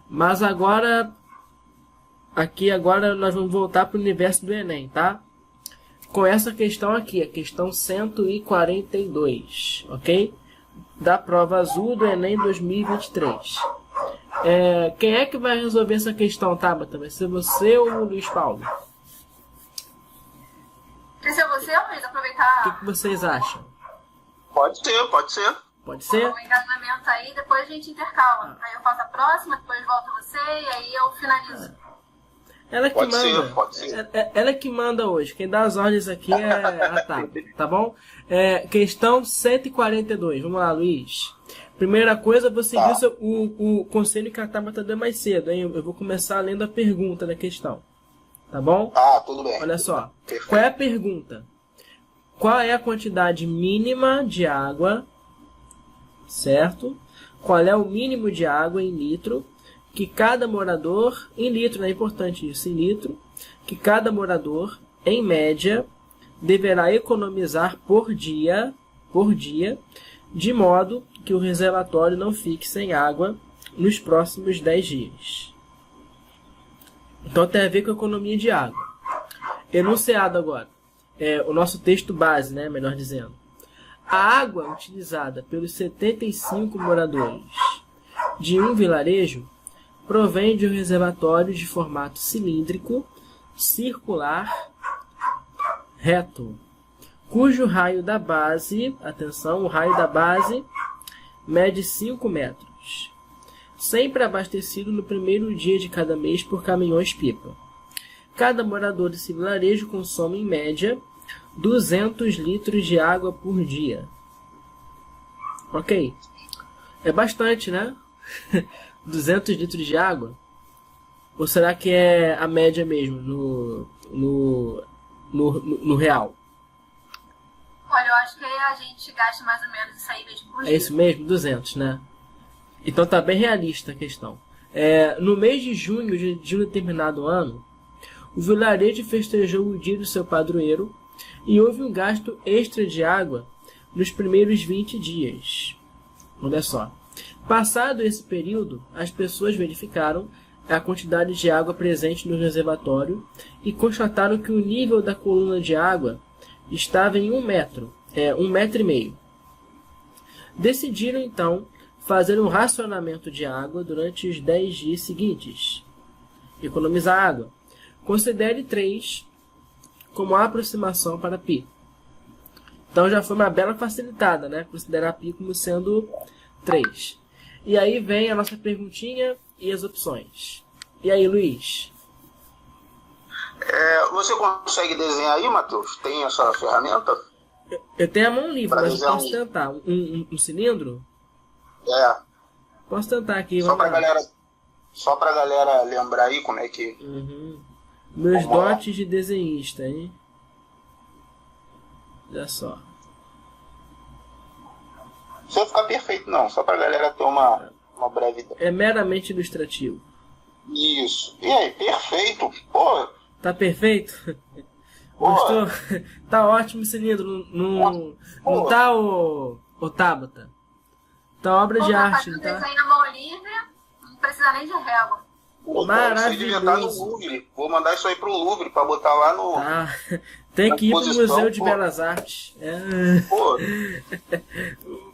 Mas agora, agora nós vamos voltar para o universo do Enem, tá? Com essa questão aqui, a questão 142, ok? Da prova azul do Enem 2023. Quem é que vai resolver essa questão, Tabata? Vai ser você ou o Luiz Paulo? Vai ser você, Luiz? Aproveitar... O que vocês acham? Pode ser, pode ser. Pode ser? O engajamento aí, depois a gente intercala. Aí eu faço a próxima, depois volta você e aí eu finalizo. Ela que Pode manda. ser, pode ser. Ela que manda hoje. Quem dá as ordens aqui é a Tabata, tá bom? Questão 142. Vamos lá, Luiz. Primeira coisa, você viu o conselho que a Tabata deu mais cedo, hein? Eu vou começar lendo a pergunta da questão. Tá bom? Tudo bem. Olha só. Perfeito. Qual é a pergunta? Qual é a quantidade mínima de água, certo? Qual é o mínimo de água em litro que cada morador, em litro, é importante isso, em litro, que cada morador, em média, deverá economizar por dia, de modo que o reservatório não fique sem água nos próximos 10 dias. Então tem a ver com a economia de água. Enunciado agora. O nosso texto base, né, melhor dizendo. A água utilizada pelos 75 moradores de um vilarejo provém de um reservatório de formato cilíndrico, circular, reto, cujo raio da base, atenção, o raio da base mede 5 metros, sempre abastecido no primeiro dia de cada mês por caminhões-pipa. Cada morador desse vilarejo consome, em média, 200 litros de água por dia. Ok. É bastante, né? 200 litros de água? Ou será que é a média mesmo, no real? Olha, eu acho que a gente gasta mais ou menos isso aí mesmo por dia. É isso mesmo? 200, né? Então tá bem realista a questão. No mês de junho de um determinado ano, o vilarejo festejou o dia do seu padroeiro e houve um gasto extra de água nos primeiros 20 dias. Olha só. Passado esse período, as pessoas verificaram a quantidade de água presente no reservatório e constataram que o nível da coluna de água estava em 1 metro, 1,5 metro. Decidiram, então, fazer um racionamento de água durante os 10 dias seguintes. Economizar água. Considere 3 como a aproximação para π. Então já foi uma bela facilitada, né? Considerar π como sendo 3. E aí vem a nossa perguntinha e as opções. E aí, Luiz? Você consegue desenhar aí, Matheus? Tem essa ferramenta? Eu tenho a mão livre, Pra mas eu desenhar posso tentar. Um cilindro? Posso tentar aqui. Só vamos lá. pra galera lembrar aí como é que... Meus Vamos lá. dotes de desenhista, hein? Olha só. Não precisa ficar perfeito, não. Só pra galera ter uma breve ideia. É meramente ilustrativo. Isso. E aí, perfeito. Pô, Tá perfeito? Pô. Gostou? Tá ótimo o cilindro. Não tá, o Tabata? Tá obra de arte, não Tá tá? desenho na mão livre, não precisa nem de régua. cara, isso aí devia estar no Louvre. Vou mandar isso aí pro Louvre pra botar lá no... Tá. Tem que ir pro exposição, Museu de pô. Belas Artes. Pô,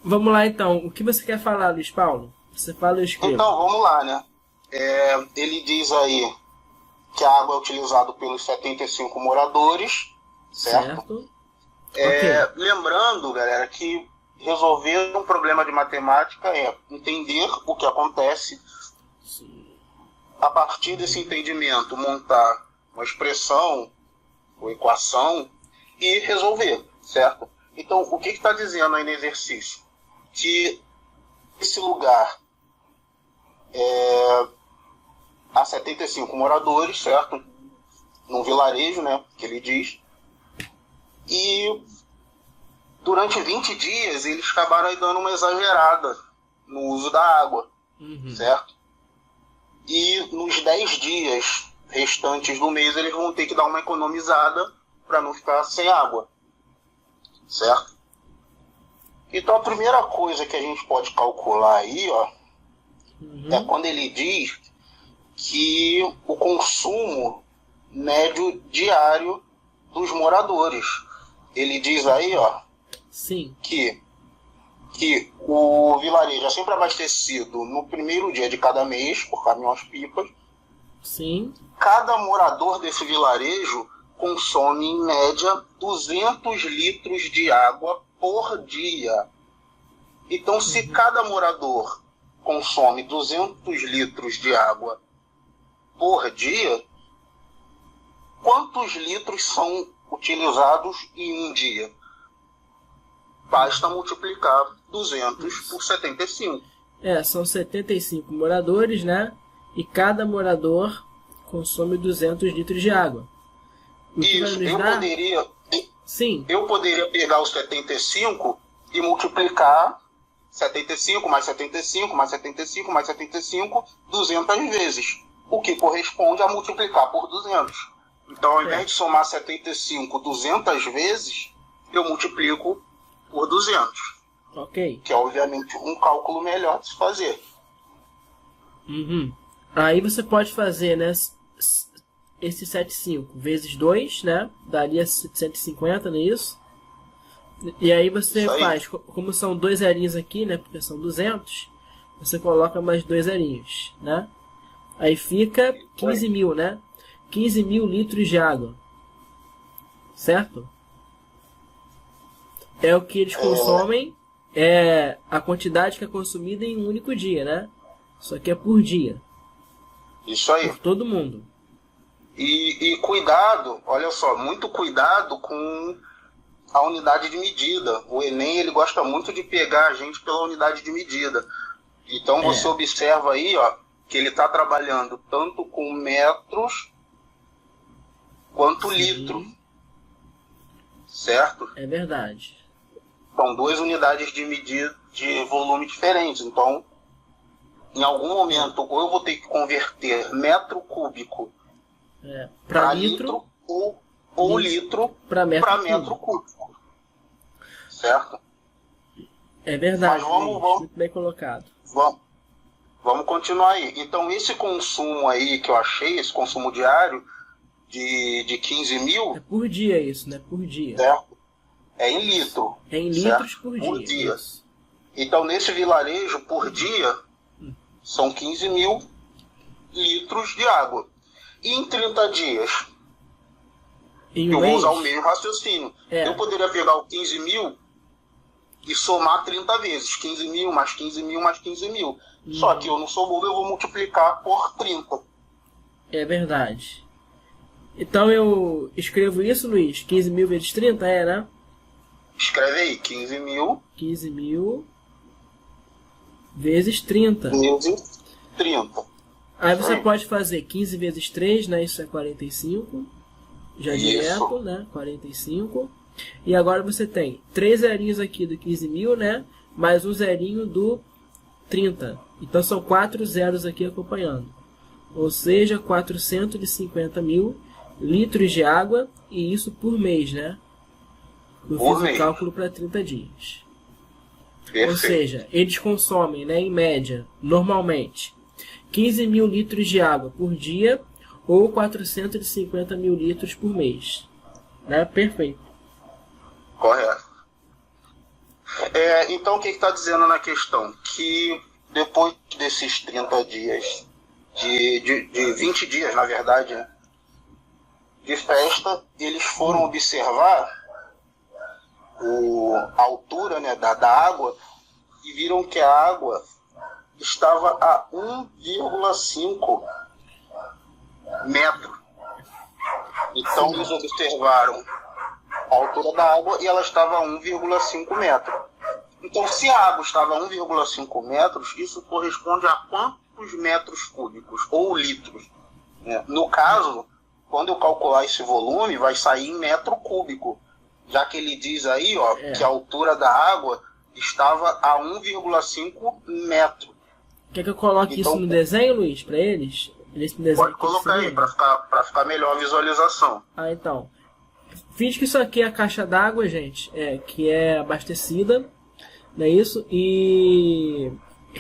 Vamos lá, então. O que você quer falar, Luiz Paulo? Você fala, eu escrevo. então, vamos lá, né? Ele diz aí que a água é utilizada pelos 75 moradores, certo? Ok. Lembrando, galera, que resolver um problema de matemática é entender o que acontece, a partir desse entendimento, montar uma expressão ou equação e resolver, certo? Então, o que está dizendo aí no exercício? Que esse lugar há 75 moradores, certo? Num vilarejo, né? Que ele diz. E durante 20 dias eles acabaram aí dando uma exagerada no uso da água, certo? E nos 10 dias restantes do mês eles vão ter que dar uma economizada para não ficar sem água, certo? Então a primeira coisa que a gente pode calcular aí, ó, é quando ele diz que o consumo médio diário dos moradores. Ele diz aí, ó, Sim. que o vilarejo é sempre abastecido no primeiro dia de cada mês por caminhões-pipas. Sim. Cada morador desse vilarejo consome, em média, 200 litros de água por dia. Então, se cada morador consome 200 litros de água por dia, quantos litros são utilizados em um dia? Basta multiplicar 200 por 75. São 75 moradores, né? E cada morador consome 200 litros de água. Isso, Sim. Eu poderia pegar os 75 e multiplicar 75 mais 75 mais 75 mais 75 200 vezes, o que corresponde a multiplicar por 200. Então, ao invés de somar 75 200 vezes, eu multiplico por 200. Ok. Que é, obviamente, um cálculo melhor de se fazer. Aí você pode fazer, né, esse 75 vezes 2, né? Daria 150, não é isso? E aí você faz, como são 2 zerinhos aqui, né? Porque são 200, você coloca mais 2 zerinhos, né? Aí fica 15 mil, né? 15 mil litros de água. Certo? É o que eles consomem, é a quantidade que é consumida em um único dia, né? Isso aqui é por dia. Isso aí. Por todo mundo. E cuidado, olha só, muito cuidado com a unidade de medida. O Enem, ele gosta muito de pegar a gente pela unidade de medida. Então você observa aí, ó, que ele está trabalhando tanto com metros quanto litro. Certo? É verdade. São 2 unidades de medida de volume diferentes. Então, em algum momento, ou eu vou ter que converter metro cúbico para litro ou litro para metro cúbico. Certo? É verdade. Mas vamos, muito bem colocado. Vamos continuar aí. Então, esse consumo aí que eu achei, esse consumo diário de 15 mil... É por dia isso, né? Por dia. Certo? É em litro. É em litros por dia. Isso. Então, nesse vilarejo, por dia, são 15 mil litros de água. E em 30 dias, eu vou usar o mesmo raciocínio. Eu poderia pegar o 15 mil e somar 30 vezes. 15 mil mais 15 mil mais 15 mil. Só que eu não sou bobo, eu vou multiplicar por 30. É verdade. Então eu escrevo isso, Luiz? 15 mil vezes 30, né? Escreve aí, 15 mil. 15 mil vezes 30. Vezes 30. Aí você pode fazer 15 vezes 3, né? Isso é 45. Já direto, né? 45. E agora você tem 3 zerinhos aqui do 15 mil, né? Mais um zerinho do 30. Então são 4 zeros aqui acompanhando. Ou seja, 450 mil litros de água. E isso por mês, né? Eu fiz o cálculo para 30 dias. Perfeito. Ou seja, eles consomem, né, em média, normalmente, 15 mil litros de água por dia ou 450 mil litros por mês. Né? Perfeito. Correto. Então, o que está dizendo na questão? Que depois desses 30 dias, de 20 dias, na verdade, né, de festa, eles foram observar a altura, né, da água e viram que a água estava a 1,5 metro. Então eles observaram a altura da água e ela estava a 1,5 metro. Então, se a água estava a 1,5 metros, isso corresponde a quantos metros cúbicos ou litros? No caso, quando eu calcular esse volume, vai sair em metro cúbico. Já que ele diz aí, ó, que a altura da água estava a 1,5 metro. Quer que eu coloque isso no desenho, Luiz, para eles? Pode colocar aí, para ficar melhor a visualização. Então. Finge que isso aqui é a caixa d'água, gente, que é abastecida, não é isso? E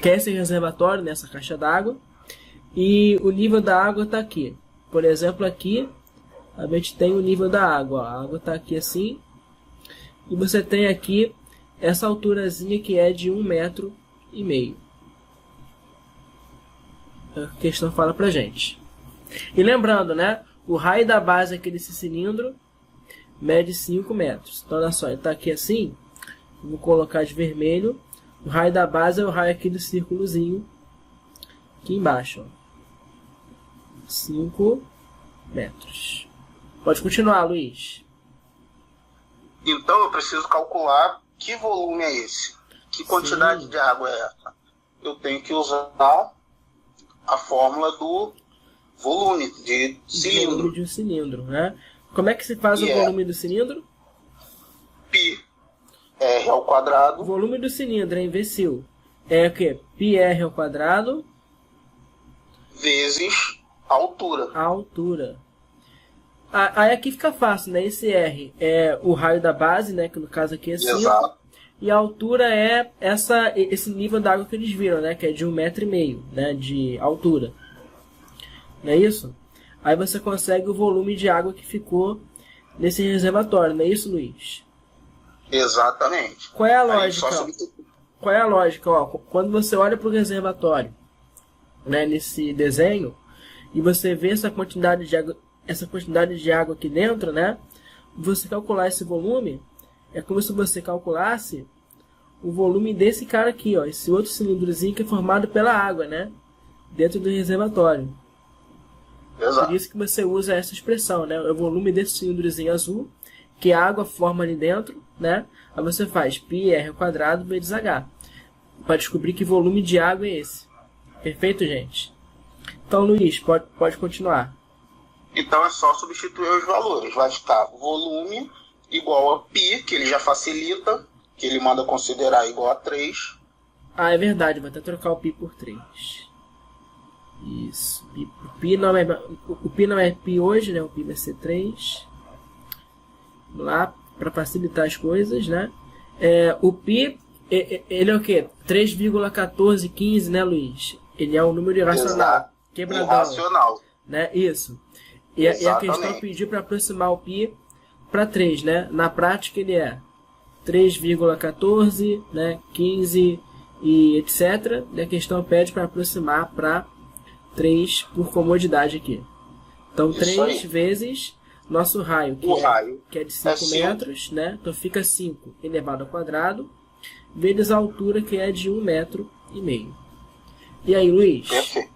que é esse reservatório, nessa caixa d'água. e o nível da água está aqui. Por exemplo, aqui a gente tem o nível da água. Ó. A água está aqui assim. E você tem aqui essa alturazinha que é de 1,5 metro. A questão fala pra gente. E lembrando, né? O raio da base aqui desse cilindro mede 5 metros. Então, olha só, ele está aqui assim. Vou colocar de vermelho. O raio da base é o raio aqui do círculozinho. Aqui embaixo. Ó. 5 metros. Pode continuar, Luiz. Então, eu preciso calcular que volume é esse. Que quantidade de água é essa. Eu tenho que usar a fórmula do volume de cilindro. Volume de um cilindro, né? Como é que se faz o volume do cilindro? Π R ao quadrado. O volume do cilindro, hein, imbecil? É o quê? πr ao quadrado vezes a altura. A altura. Aí aqui fica fácil, né? Esse R é o raio da base, né? Que no caso aqui é 5. Exato. E a altura é esse nível d'água que eles viram, né? Que é de 1,5 metro, né? De altura. Não é isso? Aí você consegue o volume de água que ficou nesse reservatório. Não é isso, Luiz? Exatamente. Qual é a lógica? Qual é a lógica? Ó, quando você olha para o reservatório, né? Nesse desenho, e você vê essa quantidade de água aqui dentro, né? Você calcular esse volume é como se você calculasse o volume desse cara aqui, ó, esse outro cilindrozinho que é formado pela água, né? Dentro do reservatório. Exato. Por isso que você usa essa expressão, né? O volume desse cilindrozinho azul que a água forma ali dentro, né? Aí você faz πr ao quadrado vezes h para descobrir que volume de água é esse. Perfeito, gente? Então, Luiz, pode continuar. Então é só substituir os valores. Vai ficar volume igual a π, que ele já facilita, que ele manda considerar igual a 3. Ah, é verdade. Vou até trocar o π por 3. Isso. O π não é π hoje, né? O π vai ser 3. Vamos lá, para facilitar as coisas, né? O π, ele é o quê? 3,1415, né, Luiz? Ele é um número irracional. Quebradão. Irracional. Né? Isso. E a questão pediu para aproximar o π para 3, né? Na prática ele é 3,14, né? 15 e etc. E a questão pede para aproximar para 3 por comodidade aqui. Então, 3 vezes nosso raio, que é de 5 metros, né? Então fica 5 elevado ao quadrado, vezes a altura, que é de 1,5 metro. E aí, Luiz? Perfeito.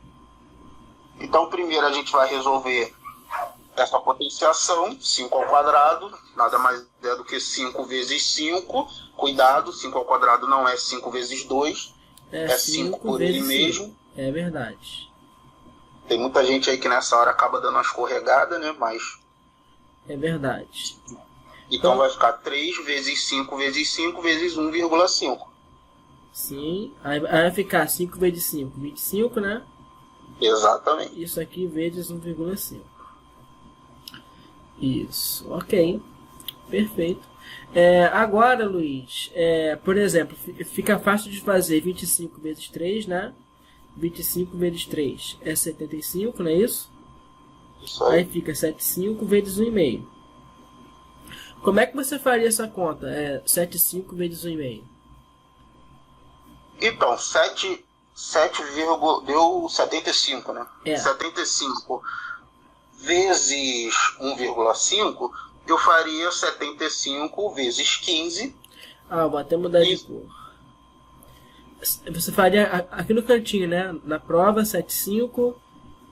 Então, primeiro a gente vai resolver essa potenciação, 5 ao quadrado, nada mais é do que 5 vezes 5. Cuidado, 5 ao quadrado não é 5 vezes 2, é 5 por ele mesmo. É verdade. Tem muita gente aí que nessa hora acaba dando uma escorregada, né? Mas é verdade. Então vai ficar 3 vezes 5 vezes 5 vezes 1,5. Sim, aí vai ficar 5 vezes 5, 25, né? Exatamente. Isso aqui vezes 1,5. Isso, ok. Perfeito. Agora, Luiz, por exemplo, fica fácil de fazer 25 vezes 3, né? 25 vezes 3 é 75, não é isso? Isso aí. Aí fica 75 vezes 1,5. Como é que você faria essa conta? 75 vezes 1,5. Então, 7 deu 75, né? 75 vezes 1,5, eu faria 75 vezes 15. Vou até mudar de cor. Você faria aqui no cantinho, né? Na prova, 75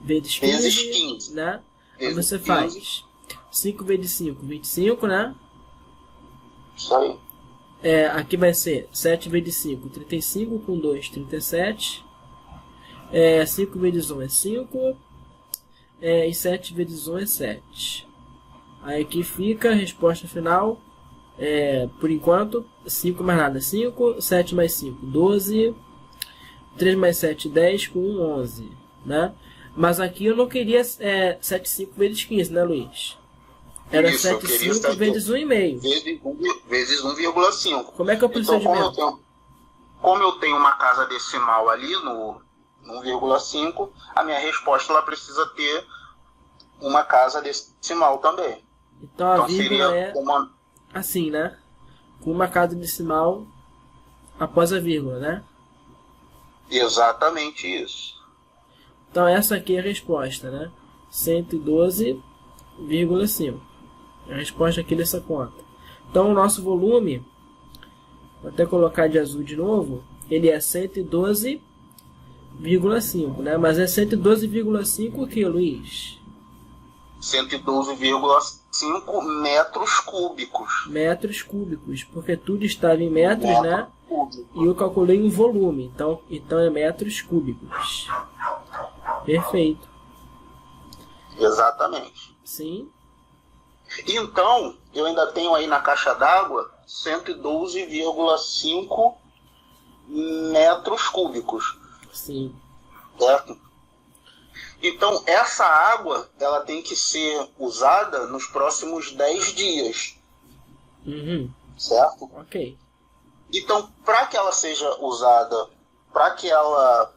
vezes 15, né? Aí você faz 5 vezes 5, 25, né? Isso aí. Aqui vai ser 7 vezes 5, 35, com 2, 37. 5 vezes 1 é 5. E 7 vezes 1 é 7. Aí aqui fica a resposta final. Por enquanto, 5 mais nada, 5. 7 mais 5, 12. 3 mais 7, 10, com 1, 11. Né? Mas aqui eu não queria 75 vezes 15, né, Luiz? Era 75 vezes 1,5. Vezes 1,5. Como é que é o procedimento? Então, como eu tenho uma casa decimal ali no no 1,5, a minha resposta ela precisa ter uma casa decimal também. Então a Então vírgula seria é uma... assim, né? Com uma casa decimal após a vírgula, né? Exatamente isso. Então essa aqui é a resposta, né? 112,5. A resposta aqui dessa conta. Então o nosso volume, vou até colocar de azul de novo, ele é 112,5, né? Mas é 112,5 o que, Luiz? 112,5 metros cúbicos. Metros cúbicos, porque tudo estava em metros, Metro né? cúbico. E eu calculei um volume, então é metros cúbicos. Perfeito. Exatamente. Sim, Então, eu ainda tenho aí na caixa d'água 112,5 metros cúbicos, sim. certo? Então, essa água ela tem que ser usada nos próximos 10 dias, Uhum. certo? Ok. Então, para que ela seja usada, para que ela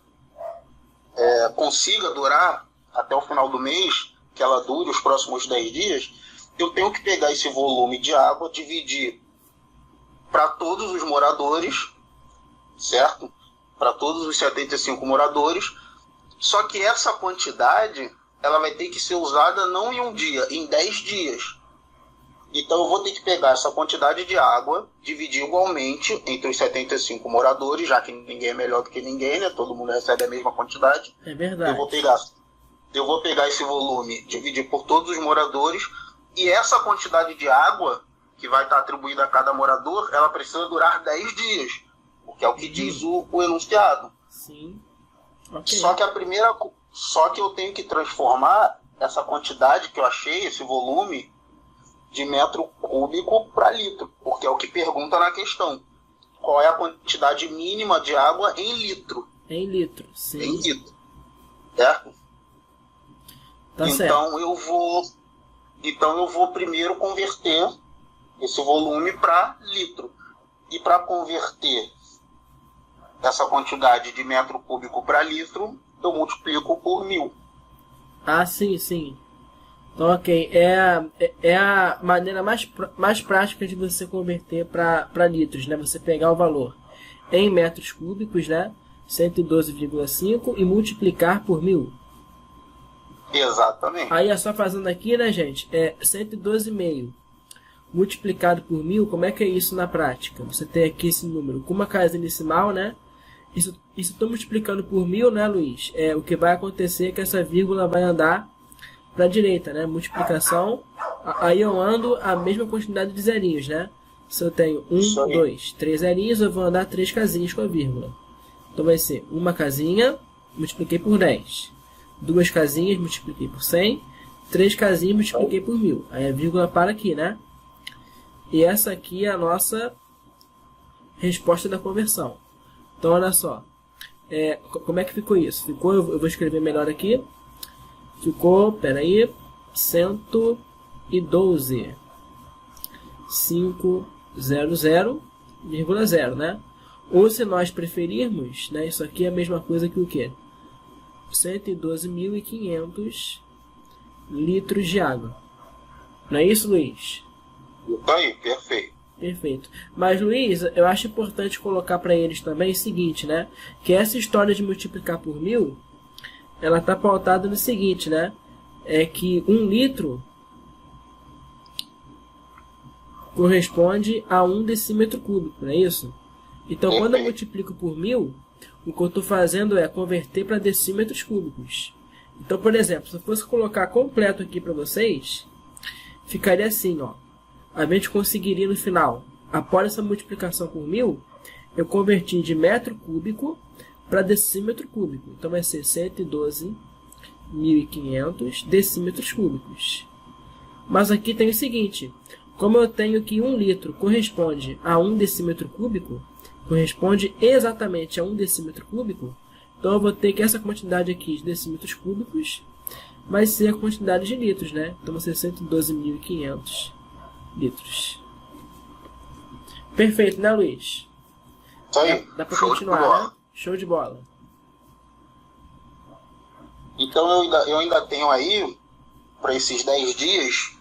consiga durar até o final do mês, que ela dure os próximos 10 dias, eu tenho que pegar esse volume de água, dividir para todos os moradores, certo? Para todos os 75 moradores. Só que essa quantidade ela vai ter que ser usada não em um dia, em 10 dias. Então eu vou ter que pegar essa quantidade de água, dividir igualmente entre os 75 moradores, já que ninguém é melhor do que ninguém, né? Todo mundo recebe a mesma quantidade. É verdade. Eu vou pegar esse volume, dividir por todos os moradores, e essa quantidade de água que vai estar atribuída a cada morador, ela precisa durar 10 dias, porque é o que diz o enunciado. Sim. Ok. Só que eu tenho que transformar essa quantidade que eu achei, esse volume, de metro cúbico para litro, porque é o que pergunta na questão. Qual é a quantidade mínima de água em litro? Em litro, sim. Em litro. Certo? Tá certo. Então eu vou primeiro converter esse volume para litro. E para converter essa quantidade de metro cúbico para litro, eu multiplico por 1000. Ah, sim, sim. Então, ok. É a maneira mais prática de você converter para litros, né? Você pegar o valor em metros cúbicos, né? 112,5 e multiplicar por 1000. Exatamente. Aí é só fazendo aqui, né, gente? É 112,5 multiplicado por 1000. Como é que é isso na prática? Você tem aqui esse número com uma casa decimal, né? Isso estou multiplicando por 1000, né, Luiz? O que vai acontecer é que essa vírgula vai andar para a direita, né? Multiplicação. Aí eu ando a mesma quantidade de zerinhos, né? Se eu tenho 1, 2, 3 zerinhos, eu vou andar 3 casinhas com a vírgula. Então vai ser uma casinha, multipliquei por 10. 2 casinhas, multipliquei por 100. 3 casinhas, multipliquei por 1000. Aí a vírgula para aqui, né? E essa aqui é a nossa resposta da conversão. Então, olha só. Como é que ficou isso? Eu vou escrever melhor aqui. Ficou, peraí, 112,500,0, né? Ou se nós preferirmos, né? Isso aqui é a mesma coisa que o quê? 112.500 litros de água. Não é isso, Luiz? Tá aí, perfeito. Perfeito. Mas, Luiz, eu acho importante colocar para eles também o seguinte, né? Que essa história de multiplicar por 1000, ela está pautada no seguinte, né? É que 1 litro corresponde a 1 decímetro cúbico, não é isso? Então, quando eu multiplico por 1000, o que eu estou fazendo é converter para decímetros cúbicos. Então, por exemplo, se eu fosse colocar completo aqui para vocês, ficaria assim, ó. A gente conseguiria no final, após essa multiplicação por 1000, eu converti de metro cúbico para decímetro cúbico. Então vai ser 112.500 decímetros cúbicos. Mas aqui tem o seguinte, como eu tenho que 1 litro corresponde a 1 decímetro cúbico, corresponde exatamente a 1 decímetro cúbico, então eu vou ter que essa quantidade aqui de decímetros cúbicos vai ser a quantidade de litros, né? Então vai ser 112.500 litros. Perfeito, né, Luiz? Isso aí. Dá para continuar, né? Show de bola. Então eu ainda tenho aí, para esses 10 dias,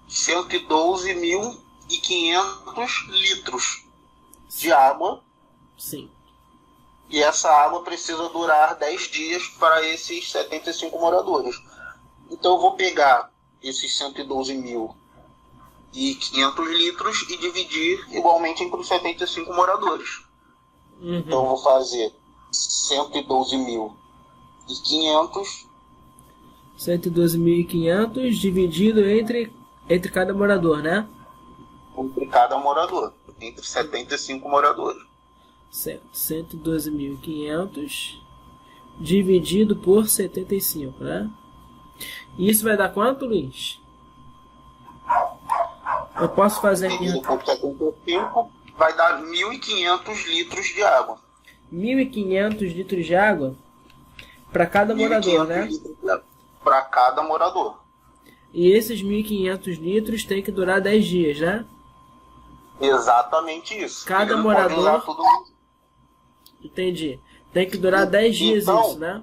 112.500 litros de água. Sim. E essa água precisa durar 10 dias para esses 75 moradores. Então eu vou pegar esses 112.500 litros e dividir igualmente entre os 75 moradores. Então eu vou fazer 112.500. 112.500 dividido entre cada morador, né? Entre cada morador. Entre 75 moradores. Certo. 112.500 dividido por 75, né? E isso vai dar quanto, Luiz? Eu posso fazer aqui. Dividido por 75 vai dar 1.500 litros de água. 1.500 litros de água para cada morador, né? Para cada morador. E esses 1.500 litros tem que durar 10 dias, né? Exatamente isso. Cada Ele não morador... pode usar tudo. Entendi. Tem que durar 10 dias então, isso, né?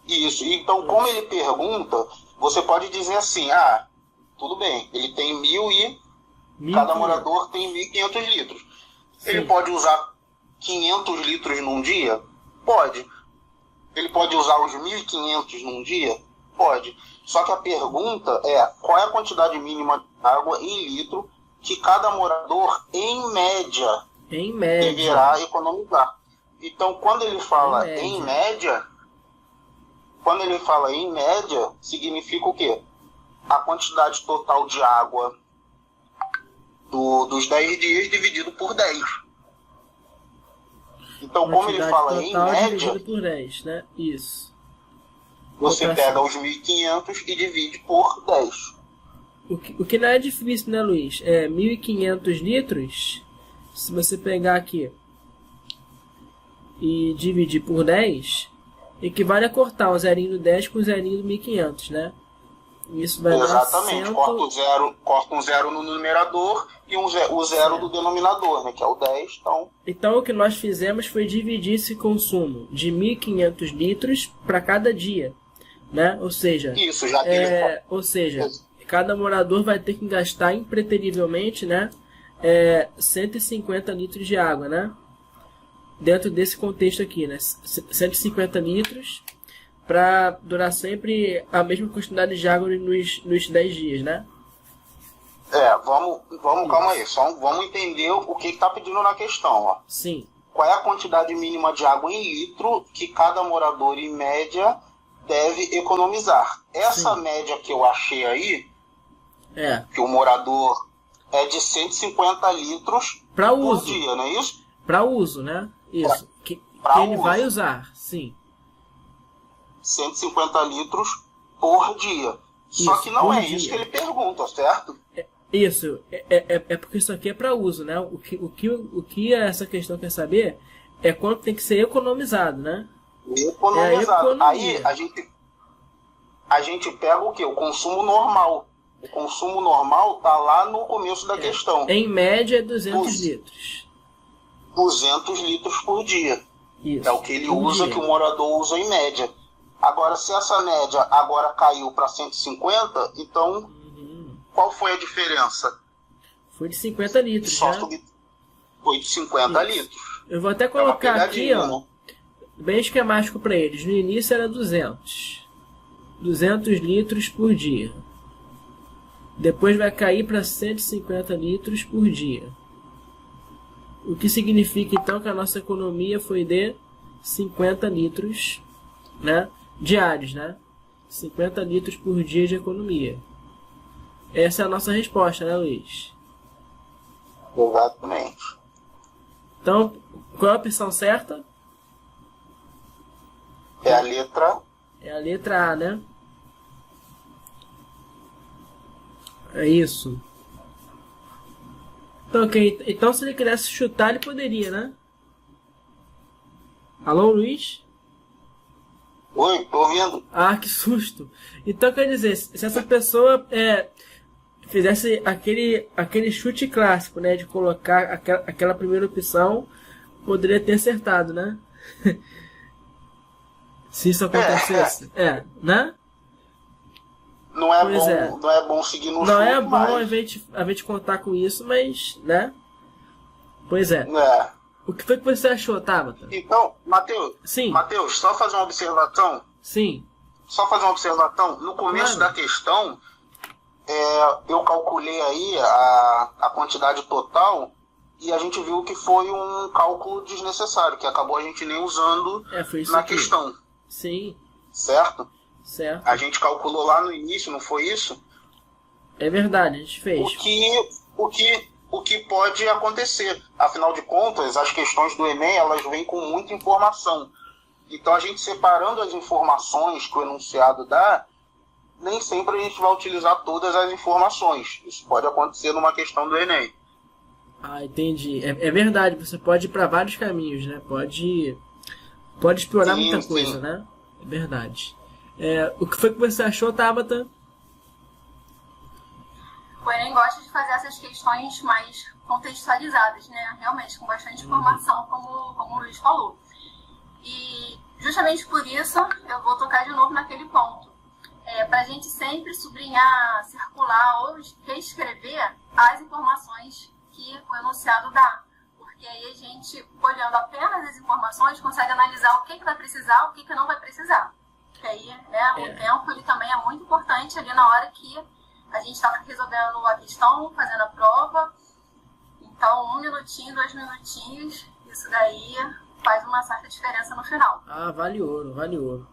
Isso. Então, como ele pergunta, você pode dizer assim, tudo bem, ele tem 1.000 e cada morador tem 1.500 litros. Sim. Ele pode usar 500 litros num dia? Pode. Ele pode usar os 1.500 num dia? Pode. Só que a pergunta é, qual é a quantidade mínima de água em litro que cada morador, em média, deverá economizar? Então, quando ele fala em média, significa o quê? A quantidade total de água dos 10 dias dividido por 10. Então, como ele fala em média, dividido por 10, né? Isso. Você pega os 1.500 e divide por 10. O que não é difícil, né, Luiz? É 1.500 litros. Se você pegar aqui e dividir por 10, equivale a cortar o zerinho do 10 com o zerinho do 1.500, né? Isso vai Exatamente. dar Corta um zero no numerador e o zero do denominador, né? Que é o 10. Então, o que nós fizemos foi dividir esse consumo de 1.500 litros para cada dia, né? Ou seja, isso, já que cada morador vai ter que gastar impreterivelmente, né? 150 litros de água, né? Dentro desse contexto aqui, né? 150 litros para durar sempre a mesma quantidade de água nos 10 dias, né? Vamos calma aí. Vamos entender o que está pedindo na questão, ó. Sim. Qual é a quantidade mínima de água em litro que cada morador, em média, deve economizar? Essa média que eu achei aí, que o morador é de 150 litros por dia, não é isso? Para uso, né? Isso. Que ele vai usar, sim. 150 litros por dia. Só que não é isso que ele pergunta, certo? Isso. É porque isso aqui é para uso, né? O que essa questão quer saber é quanto tem que ser economizado, né? Economizado. Aí a gente pega o quê? O consumo normal. O consumo normal está lá no começo da questão. Em média, é 200 litros. 200 litros por dia. Isso, é o que ele usa, que o morador usa em média. Agora, se essa média agora caiu para 150, então qual foi a diferença? Foi de 50 litros, né? Foi de 50 litros. Eu vou até colocar aqui, ó, bem esquemático para eles. No início era 200 litros por dia. Depois vai cair para 150 litros por dia. O que significa então que a nossa economia foi de 50 litros, né, diários, né? 50 litros por dia de economia. Essa é a nossa resposta, né, Luiz? Exatamente. Então, qual é a opção certa? É a letra... É a letra A, né? É isso. Então, então, se ele quisesse chutar, ele poderia, né? Alô, Luiz? Oi, tô ouvindo. Ah, que susto. Então, quer dizer, se essa pessoa fizesse aquele chute clássico, né? De colocar aquela primeira opção, poderia ter acertado, né? Se isso acontecesse. Né? Não é, Pois bom, é. não é bom seguir no Não é chute, bom mas... a gente contar com isso, mas, né? Pois é. É. O que foi que você achou, Tabata? Então, Matheus, Sim. Matheus, só fazer uma observação. Sim. No começo Claro. da questão, eu calculei aí a quantidade total e a gente viu que foi um cálculo desnecessário, que acabou a gente nem usando Foi isso na aqui. questão, Sim, certo? certo. A gente calculou lá no início, não foi isso? É verdade, a gente fez. O que pode acontecer. Afinal de contas, as questões do Enem, elas vêm com muita informação. Então, a gente separando as informações que o enunciado dá, nem sempre a gente vai utilizar todas as informações. Isso pode acontecer numa questão do Enem. Ah, entendi. É verdade, você pode ir para vários caminhos, né? Pode explorar Sim, muita sim. coisa, né? É verdade. O que foi que você achou, Tabata? O Enem gosta de fazer essas questões mais contextualizadas, né? Realmente, com bastante informação, como o Luiz falou. E justamente por isso eu vou tocar de novo naquele ponto. Para a gente sempre sublinhar, circular ou reescrever as informações que o enunciado dá. Porque aí a gente, olhando apenas as informações, consegue analisar o que vai precisar, o que não vai precisar. Porque aí, né, o tempo ele também é muito importante ali na hora que a gente está resolvendo a questão, fazendo a prova. Então, 1 minutinho, 2 minutinhos, isso daí faz uma certa diferença no final. Ah, vale ouro, vale ouro.